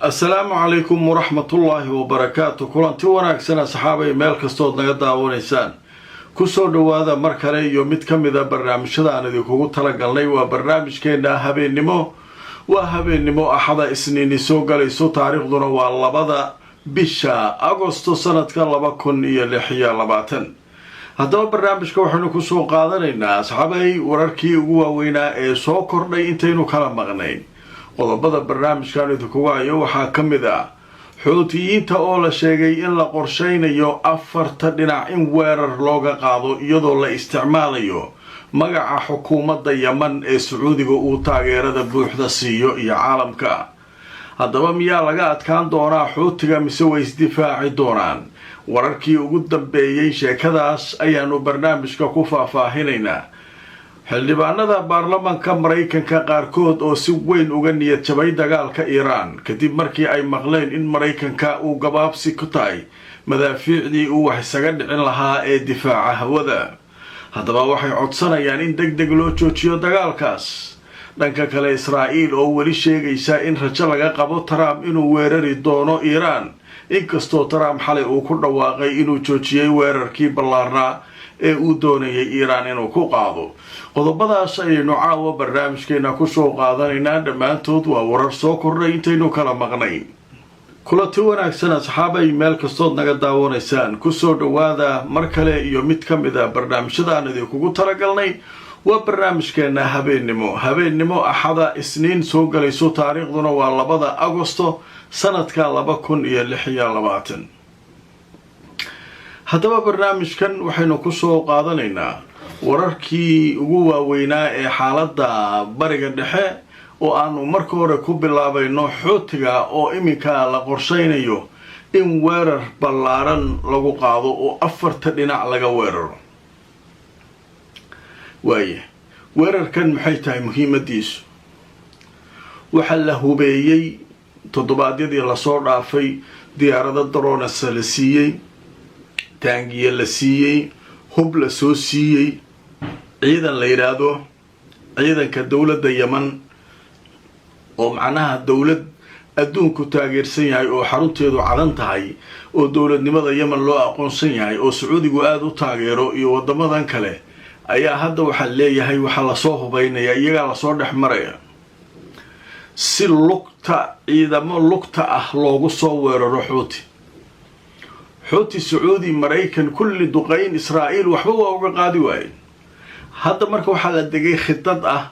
السلام عليكم ورحمة الله وبركاته. كلانتي wanaagsan asxaabay meel kastood naga daawanaysaan ku soo dhawaada mar kale iyo mid ka mid ah barnaamijyada aan idinku talagalnay waa barnaamijkeena habeenimo axada isniin soo galayso taariikhduna waa 2 bisha Agoosto sanadka 2026 haddaba barnaamijka waxaanu ku soo qaadanaynaa asxaabay wararkii ugu waaweynaa ee soo kordhay intaynu kala maqnayn qodobada barnaamijkan idinku waayo waxaa ka mid ah xuutiyiinta oo la sheegay in la qorsheynayo 4 dhinac in weerar looga qaado iyadoo la isticmaalayo magaca xukuumadda Yemen ee Sacuudiga uu taageerada buuxda siiyo iyo caalamka. haddaba miyaa laga adkaan doonaa xuutiga mise way isdifaaci doonaan? wararkii ugu dambeeyay sheekadaas ayaanu barnaamijka ku faahfaahinaynaa. xildhibaanada baarlamaanka Mareykanka qaarkood oo si weyn uga niyad jabay dagaalka Iiraan kadib markii ay maqleen in Mareykanka uu gabaabsi ku tahay madaafiicdii uu wax isaga dhicin lahaa ee difaaca hawada. haddaba waxay codsanayaan in degdeg loo joojiyo dagaalkaas. dhanka kale Israa'iil oo weli sheegaysa in rajo laga qabo Trump inuu weerari doono Iiraan inkastoo Trump xalay uu ku dhawaaqay inuu joojiyay weerarkii ballaarnaa ee uu doonayay Iiraan inuu ku qaado. qodobadaas ayaynu caawa barnaamijkeena ku soo qaadanaynaa. dhammaantood waa warar soo kordhay intaynu kala maqnayn. kulanti wanaagsan asxaabay meel kastood naga daawanaysaan ku soo dhawaada mar kale iyo mid ka mid ah barnaamijyada aan idinku talagalnay waa barnaamijkeena habeenimo axada isniin soo galayso taariikhduna waa 2 Agoosto sanadka 2026. haddaba barnaamijkan waxaynu ku soo qaadanaynaa wararkii ugu waaweynaa ee xaaladda bariga dhexe oo aanu marka hore ku bilaabayno xuutiga oo iminka la qorsheynayo in weerar ballaaran lagu qaado oo 4 dhinac laga weeraro. weerarkan maxay tahay muhiimadiisu? waxa la hubeeyay toddobaadyadii la soo dhaafay diyaarado drones la siiyay, taangiye la siiyay, hub la soo siiyay, ciidan la yiraahdo ciidanka dawladda Yemen oo macnaha dawlad adduunku taageersan yahay oo xarunteedu cadan tahay oo dawladnimada Yemen loo aqoonsan yahay oo Sacuudigu aad u taageero iyo wadamadan kale ayaa hadda waxa leeyahay waxa la soo hubeynaya iyaga la soo dhaxmaraya si ciidamo lugta ah loogu soo weeraro xuuti Sacuudi Mareykan kulli duqeyn Israa'iil waxba waa uga qaadi waayeen. hadda marka waxa la degay khidad ah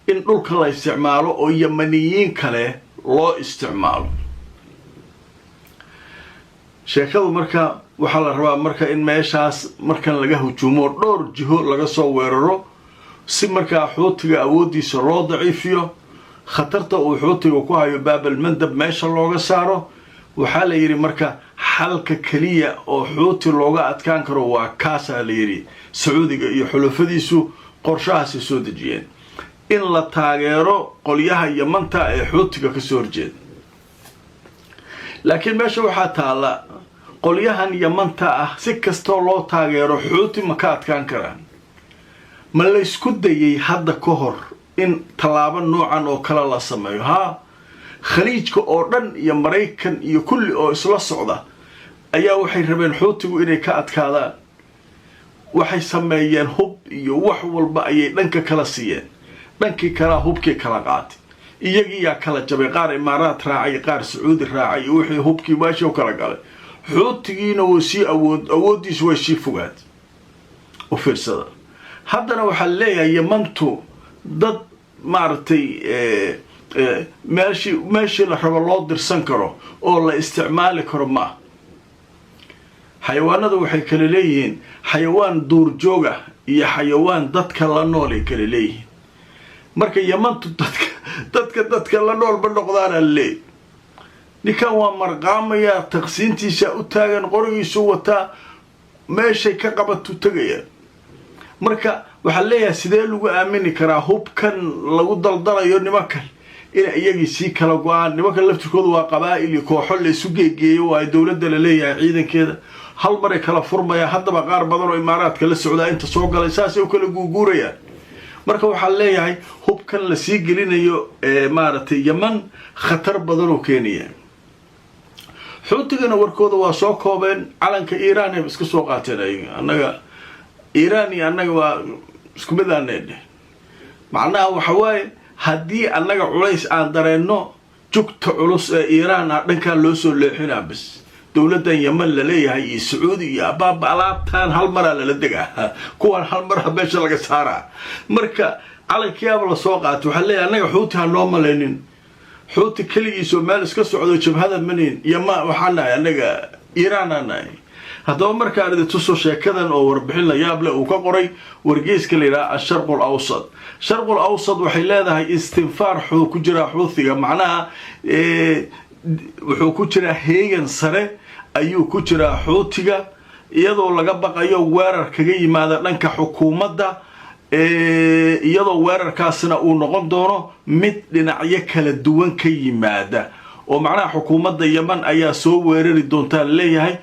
in dhulka la isticmaalo oo Yemeniyiin kale loo isticmaalo. sheekadu marka waxa la rabaa marka in meeshaas markan laga hujuumo dhowr jiho laga soo weeraro si marka xuutiga awoodiisa loo daciifiyo, khatarta uu xuutiga ku hayo baabal mandab meesha looga saaro. waxaa la yiri marka xalka kaliya oo xuuti looga adkaan karo waa kaasa la yiri Sacuudiga iyo xulafadiisu qorshahaasi soo dejiyeen in la taageero qolyaha Yemanta ee xuutiga ka soo horjeeda. laakiin meesha waxaa taala qolyahan Yemanta ah si kastoo loo taageero xuuti ma ka adkaan karaan? ma la isku dayay hadda ka hor in talaabo noocan oo kala la sameeyo? khaliijka oo dhan iyo Mareykan iyo kulli oo isla socda ayaa waxay rabeen xuutigu inay ka adkaadaan. waxay sameeyeen hub iyo wax walba ayay dhanka kala siiyeen, dhankii kala hubkii kala qaatay, iyagii yaa kala jabay, qaar Imaaraat raacay, qaar Sacuudi raacay, wixii hubkii meesha kala galay. xuutigiina wuu sii awoodiisu way sii fogaad u fiirsada. haddana waxaa leeyahay Yemantu dad maartay meeshii la rabo loo dirsan karo oo la isticmaali karo ma. xayawaanadu waxay kala leeyihiin xayawaan duurjoog ah iyo xayawaan dadka la nool ay kala leeyihiin. marka Yemantu dadka la nool ba noqdaana leey ninkan waa marqaamaya taqsiintiisa u taagan qorigiisu wataa meeshay ka qabatu tagaya. marka waxa leeyahay sidee lagu aamini karaa hubkan lagu daldalayo nimankan in iyagii si kala go'aan? nimanka laftirkoodu waa qabaa'il iyo kooxo la isu geegeeyo waa dawladda la leeyahay ciidankeeda hal mar ay kala furmaya. haddaba qaar badan oo Imaaraadka la socda inta soo galay saas ay kala guurayaan. marka waxa leeyahay hubkan la sii gelinayo maartay Yemen khatar badan oo keenaya. xuutigana warkooda waa soo koobeen calanka iiraan ay iska soo qaateen ayaga annaga iiraan iyo annaga waa isku mid aaneedhe macnaha waxa waaye haddii annaga culays aan dareenno jugta culus ee iiraan ah dhankaa loo soo leexinaa bas dowladdan yeman la leeyahay iyo sacuudi iyo abaaba alaabtaan hal maraa lala degaa kuwaan hal maraa meesha laga saaraa marka calankiyaaba la soo qaatay waxaa leeyahay annaga xuuti ha noo malaynin xuuti keligiisoo meel iska socdo jabhada manin yama waxaa nahay annaga iiraanaa nahay haddaba markaan idi tuso sheekadan oo warbixin la yaab leh uu ka qoray wargeyska la yidhaha asharqul awsad sharqul awsad waxay leedahay istinfaar xuu ku jiraa xuutiga macnaha wuxuu ku jiraa heegan sare ayuu ku jiraa xuutiga iyadoo laga baqayo weerar kaga yimaada dhanka xukuumadda iyadoo weerarkaasina uu noqon doono mid dhinacyo kala duwan ka yimaada oo macnaha xukuumadda yeman ayaa soo weerari doontaa leeyahay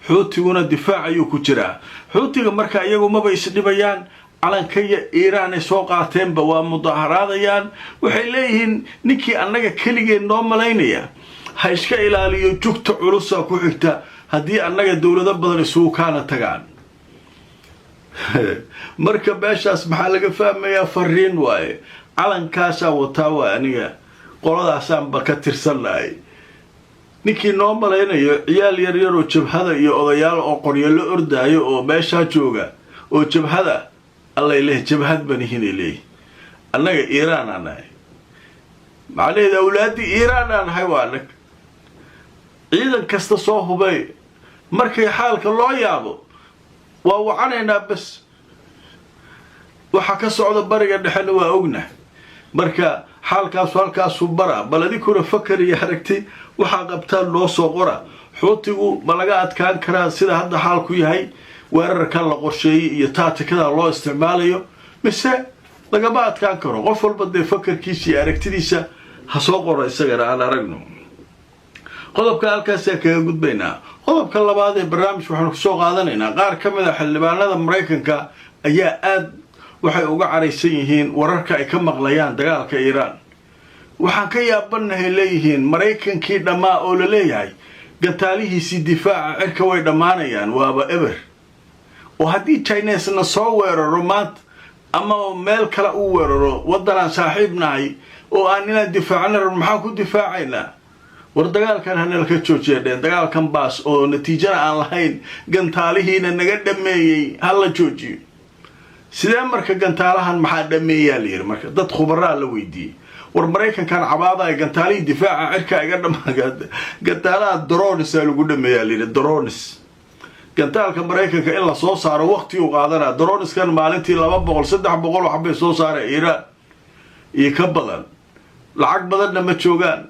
xuutiguna difaac ayuu ku jiraa xuutiga marka iyagu maba isdhibayaan calankaya iiraan ay soo qaateenba waa mudaharaadayaan waxay leeyihiin ninkii annaga keligeen noo malaynaya ha iska ilaaliyo jugta culusa ku xigta haddii annaga dowlado badan isugu kaana tagaan marka meeshaas maxaa laga fahmayaa fariin waaye calankaasaa wataa waa aniga qoladaasaanba ka tirsannahay ninkii noo malaynayo ciyaal yaryaroo jabhada iyo odayaal oo qoryo la ordaayo oo meeshaa jooga oo jabhada allay leh jabhad banihinay leeyihi annaga iiraanaa nahay macnaheeda awlaaddii iiraanaa nahay waa anag ciidan kasta soo hubay markay xaalka loo yaabo waa wacanaynaa bas waxa ka socda bariga dhexena waa ognahay marka xaalkaasu halkaasuu baraa bal adinkuna fakar iyo aragti waxaa qabtaan loo soo qora xuutigu ma laga adkaan karaa sida hadda xaalku yahay weerarkan la qorsheeyey iyo taatikada loo isticmaalayo mise lagama adkaan karo qof walba dee fakarkiisa iyo aragtidiisa ha soo qoro isagana aan aragno qodobka halkaasaan kaga gudbaynaa qodobka labaad ee barnaamij waxaanu kusoo qaadanaynaa qaar ka mid a xildhibaanada maraykanka ayaa aad waxay uga caraysan yihiin wararka ay ka maqlayaan dagaalka iiraan waxaan ka yaabanahay leeyihiin maraykankii dhammaa oo la leeyahay gantaalihiisii difaaca cirka way dhammaanayaan waaba eber oo haddii chinesna soo weeraro maanta ama meel kale u weeraro waddanaan saaxiib nahay oo aan inaan difaacna rabno maxaan ku difaacaynaa war dagaalkan hanala ka joojiya dheen dagaalkan baas oo natiijana aan lahayn gantaalihiina naga dhameeyey ha la joojiyo sidee marka gantaalahan maxaa dhameeyaa la yidhi marka dad khubaraa la weydiiyey war maraykankan cabaada ay gantaalihii difaaca cirka iga gantaalaha dronis lagu dhameeyaa la yidhi dronis gantaalka maraykanka in la soo saaro waqti uu qaadanaa droniskan maalintii 200-300 waxbay soo saareen iiraan iyo ka badan lacag badanna ma joogaan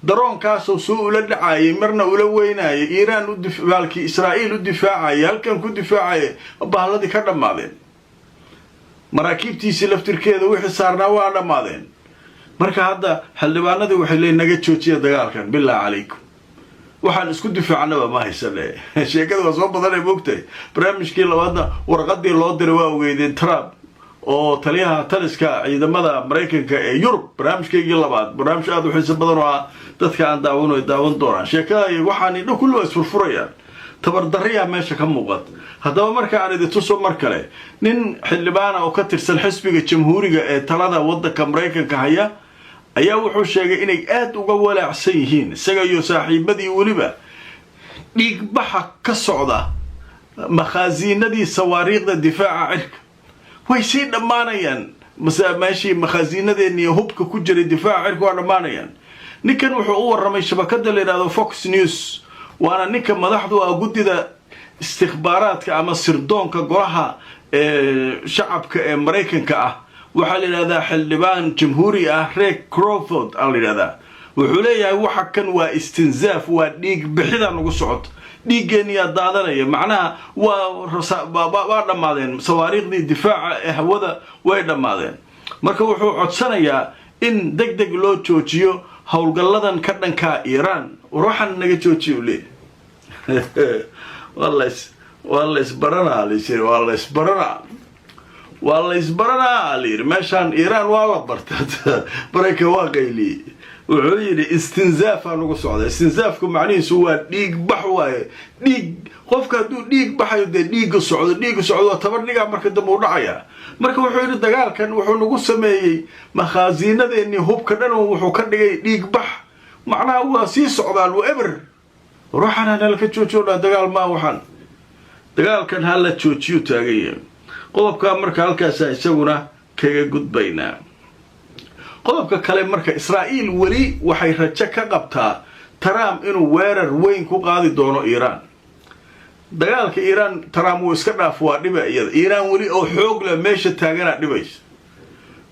daroonkaasoo soo ula dhacayay marna ula weynayay iiraan u difaalkii israa'iil u difaacayay halkan ku difaacayay bahladii ka dhammaadeen maraakiibtiisii laftirkeeda wixii saarnaa waa dhammaadeen marka hadda xildhibaanadii waxay leeyihin naga joojiya dagaalkan bilaa calaykum waxaan isku difaacnaba ma haysane sheekada waa soo badanay moogtahay barnaamijkii labaadna warqadii loo diray waa ogeydeen trump oo taliyaha taliska ciidamada maraykanka ee yurub barnaamijkaygii labaad barnaamij aada u xiiso badan oo ah dadka aan daawano ay daawan doonaan sheekada iyo waxaan idho kulli waa isfurfurayaan tabardariyaa meesha ka muuqata haddaba marka aan idi tuso mar kale nin xildhibaana oo ka tirsan xisbiga jamhuuriga ee talada waddanka maraykanka haya ayaa wuxuu sheegay inay aada uga walaacsan yihiin isaga iyo saaxiibadii weliba dhiigbaxa ka socda makhaasiinadii sawaariikhda difaaca cirka way sii dhammaanayaan meeshii makhaasiinadeeniiyo hubka ku jiray difaaca cirka waa dhammaanayaan ninkan wuxuu u warramay shabakada la yidhahdo fox news waana ninka madaxdu ah guddida istikhbaaraadka ama sirdoonka golaha shacabka ee maraykanka ah waxaa la yidhahdaa xildhibaan jamhuuri ah Ray Crawford aa la yidhahdaa wuxuu leeyahay waxa kan waa istinzaaf waa dhiig bixida nagu socota dhiiggeeniyaa daadanaya macnaha waa dhammaadeen sawaariikhdii difaaca ee hawada way dhammaadeen marka wuxuu codsanayaa in deg deg loo joojiyo howlgalladan ka dhankaa iiraan war waxaan naga joojiya u leeyahay waa la isbaranaa layiri waa la isbaranaa layiri meeshaan iiraan waa la barta maraykan waa qayliyey وعيد استنزاف أنا قصة استنزافكم معني سوى ديك بحوة ديك قف كدو ديك بحيو ديك الصعود تبرني مركز دمور عيا مركز وحيد الدجال كان وحنا قصة مي مخازين ذي إني هوب كنا وحكنا ديك بح معناه هو سيس عبال وإبر روح أنا نلك تشوفون الدجال ما وحن دجال كان هلا تشوفيو تاجي قلب كان مركز هالكاس يسوونه كي جود بينا qodobka kale marka Israa'iil wali waxay rajo ka qabtaa Trump inuu weerar weyn ku qaadi doono Iran dagaalka Iran Trump uu iska dhaafo waa dhibaya Iran wali oo xoog leh meesha taagana dhibayso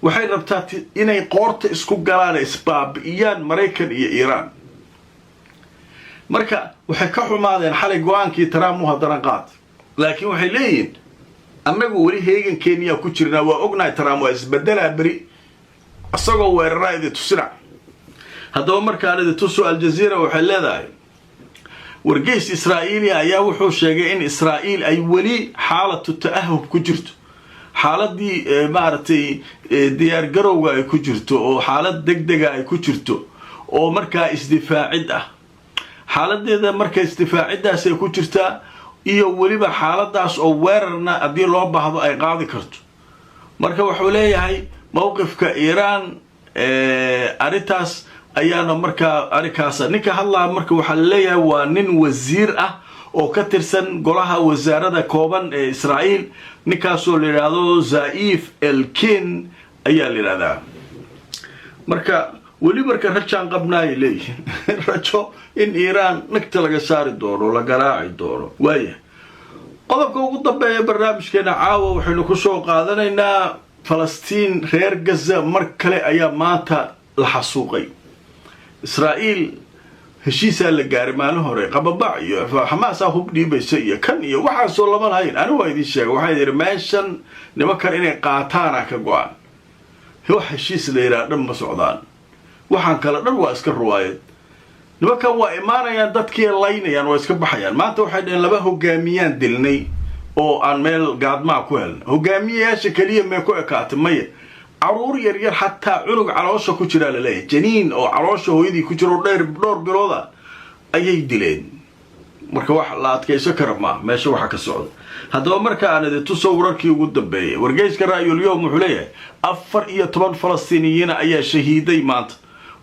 waxay rabtaa inay qoorta isku galaan isbaabiyaan Mareykan iyo Iran marka waxay ka xumaadeen xalay go'aankii Trump uu hadana qaad laakiin waxay leeyihiin annagu wali heegan Kenya ku jirnaa waa ognahay Trump waa isbedela bari asagoo weeraray idin tusina haddaba markaan idin tuso Al-Jazeera waxay leedahay wargeys Israa'iili ayaa wuxuu sheegay in Israa'iil ay wali xaalatu ta'ahub ku jirto xaaladii maartay diyaar garowga ay ku jirto oo xaalad degdeg ah ay ku jirto oo markaa isdifaacid ah xaaladeeda markaa isdifaacidaas ay ku jirtaa iyo waliba xaaladaas oo weerarna hadii loo baahdo ay qaadi karto marka wuxuu leeyahay موقفك إيران أريتاس أيانا مركا أريكاسا نيكا هلا مركا وحليا ونن وزير أو كترسن قولها وزارة كوبان إسرائيل نيكاسو لرادو زائف الكين أيا لرادا مركا ولي مركا رجان قبناي لي رجو إن إيران نكتلقى ساري دورو لقراعي دورو وايه قضبك وقضبا برنامج كينا عاوة وحنو كسو قادنينا فلسطين reer Gaza mar kale ayaa maanta la xasuuqay Israa'iil heshiisa la gaaray maalin hore qababac iyo Hamas hub dhiibaysa iyo kan iyo waxa soo lama lahayn anigu waa idin sheegay waxa yiri meeshan nimankan inay qaataan ka go'an wax heshiis leeyahay dhan ma socdaan waxaan kala dhan waa iska ruwaayad nimankan waa imaanayaan dadkii laynayaan waa iska baxayaan maanta waxay dheen laba hogaamiyaan dilnay oo aan meel gaadma ku helna hogaamiyaasha kaliya ma ku ekaatay maya caruur yar yar hatta cunug caloosha ku jira leeyahay janiin oo caloosha hooyadii ku jiro dhowr bilooda ayay dileen marka wax la adkayso karama meesha waxa ka socda haddaba marka aan idin tuso wararkii ugu dambeeyay wargeyska Raayul Yawm wuxuu leeyahay 14 Falastiiniyiin ayaa shahiiday maanta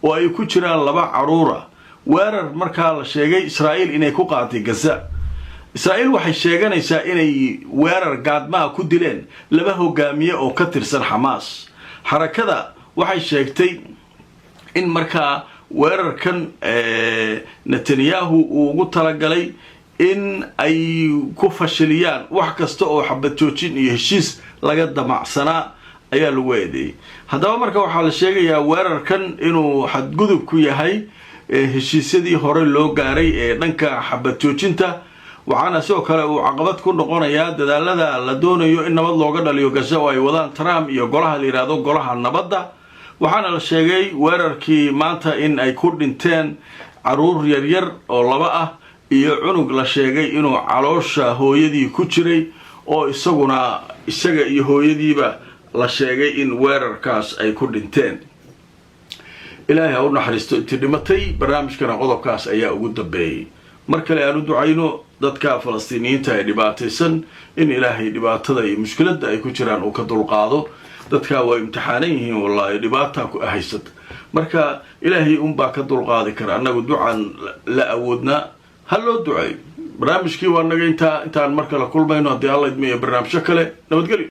oo ay ku jiraan laba caruura weerar marka la sheegay Israa'iil inay ku qaatay Gaza Israa'iil waxay sheeganaysaa inay weerar gaadma ku dileen laba hogaamiye oo ka tirsan Hamas harakada waxay sheegtay in marka weerarkan Netanyahu uu ugu talagalay in ay ku fashiliyaan wax kasta oo xabad joojin iyo heshiis laga damacsanaa ayaa lagu eedeeyay haddaba marka waxaa la sheegayaa weerarkan inuu xadgudub ku yahay heshiisyadii hore loo gaaray ee dhanka xabad joojinta waxaana sidoo kale uu caqabad ku noqonayaa dadaalada la doonayo in nabad looga dhaliyo Gaza oo ay wadaan Trump iyo golaha la yiraahdo golaha nabadda waxaana la sheegay weerarkii maanta in ay ku dhinteen caruur yar yar oo laba ah iyo cunug la sheegay inuu caloosha hooyadii ku jiray oo isaga iyo hooyadiiba la sheegay in weerarkaas ay ku dhinteen ilaahay ha u naxariisto intii dhimatay barnaamijkana qodobkaas ayaa ugu dambeeyay markale aanu ducayno dadka Falastiiniyiinta ee dhibaataysan in ilaahay dhibaatada iyo mushkiladda ay ku jiraan uu ka dulqaado dadka way imtixaanan yihiin wallahi dhibaata ku ahaysad marka ilaahay baa ka dulqaadi kara anagu ducaan la awoodna hal loo ducay barnaamijkii waa naga intaan markale kulmayno hadii Allah idmiyo barnaamijyo kale nabadgelyo